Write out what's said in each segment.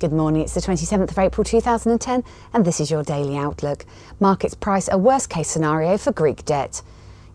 Good morning, it's the 27th of April 2010 and this is your daily outlook. Markets price a worst case scenario for Greek debt.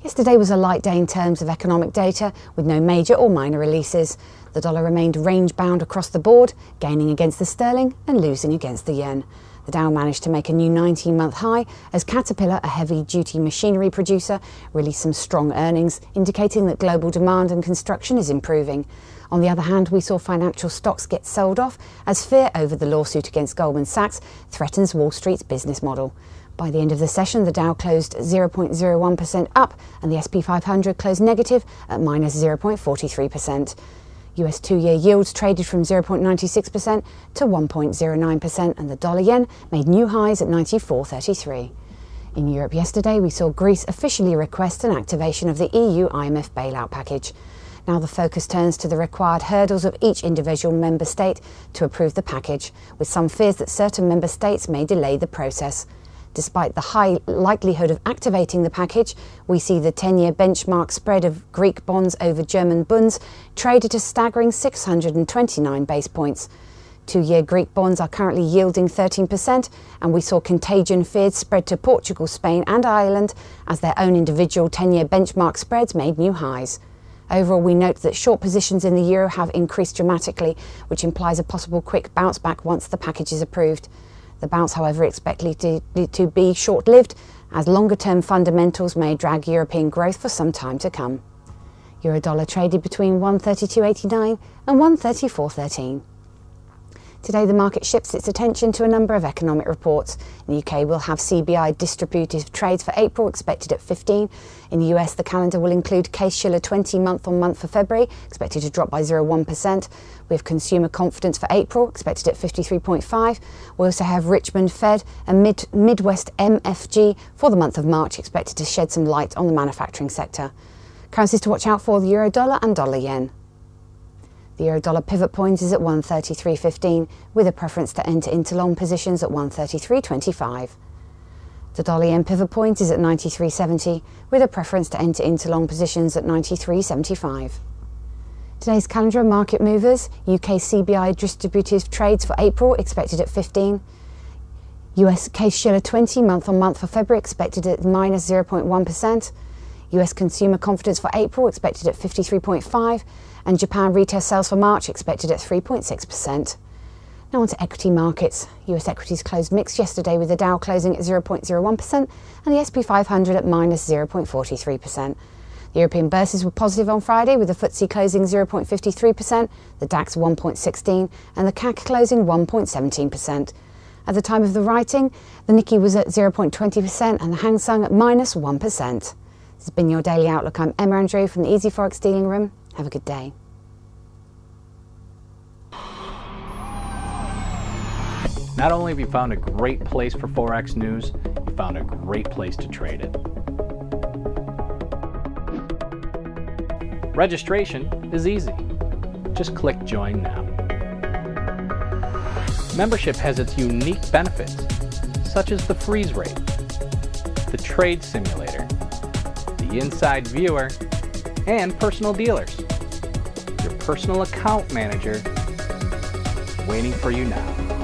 Yesterday was a light day in terms of economic data with no major or minor releases. The dollar remained range bound across the board, gaining against the sterling and losing against the yen. The Dow managed to make a new 19-month high as Caterpillar, a heavy-duty machinery producer, released some strong earnings, indicating that global demand and construction is improving. On the other hand, we saw financial stocks get sold off as fear over the lawsuit against Goldman Sachs threatens Wall Street's business model. By the end of the session, the Dow closed 0.01% up and the SP 500 closed negative at minus 0.43%. US 2-year yields traded from 0.96% to 1.09% and the dollar-yen made new highs at 94.33. In Europe yesterday, we saw Greece officially request an activation of the EU IMF bailout package. Now the focus turns to the required hurdles of each individual member state to approve the package, with some fears that certain member states may delay the process. Despite the high likelihood of activating the package, we see the 10-year benchmark spread of Greek bonds over German bunds trade at a staggering 629 base points. 2-year Greek bonds are currently yielding 13%, and we saw contagion fears spread to Portugal, Spain and Ireland as their own individual 10-year benchmark spreads made new highs. Overall, we note that short positions in the euro have increased dramatically, which implies a possible quick bounce back once the package is approved. The bounce, however, is expected to be short-lived, as longer-term fundamentals may drag European growth for some time to come. Euro-dollar traded between 132.89 and 134.13. Today the market shifts its attention to a number of economic reports. In the UK we'll have CBI distributive trades for April expected at 15. In the US the calendar will include Case-Shiller 20 month-on-month for February expected to drop by 0.1%. We have consumer confidence for April expected at 53.5. We also have Richmond Fed and Midwest MFG for the month of March expected to shed some light on the manufacturing sector. Currencies to watch out for: the euro-dollar and dollar-yen. The euro-dollar pivot point is at 133.15, with a preference to enter into long positions at 133.25. The dollar-yen pivot point is at 93.70, with a preference to enter into long positions at 93.75. Today's calendar of market movers: UK CBI distributive trades for April expected at 15. US Case-Shiller 20 month-on-month for February expected at minus 0.1%. US consumer confidence for April expected at 53.5, and Japan retail sales for March expected at 3.6%. Now on to equity markets. US equities closed mixed yesterday, with the Dow closing at 0.01% and the SP 500 at minus 0.43%. The European bourses were positive on Friday, with the FTSE closing 0.53%, the DAX 1.16% and the CAC closing 1.17%. At the time of the writing, the Nikkei was at 0.20% and the Hang Seng at minus 1%. This has been your Daily Outlook. I'm Emma Andrew from the easy-forex dealing room. Have a good day. Not only have you found a great place for Forex news, you found a great place to trade it. Registration is easy. Just click Join Now. Membership has its unique benefits, such as the freeze rate, the trade simulator, the inside viewer, and personal dealers. Your personal account manager waiting for you now.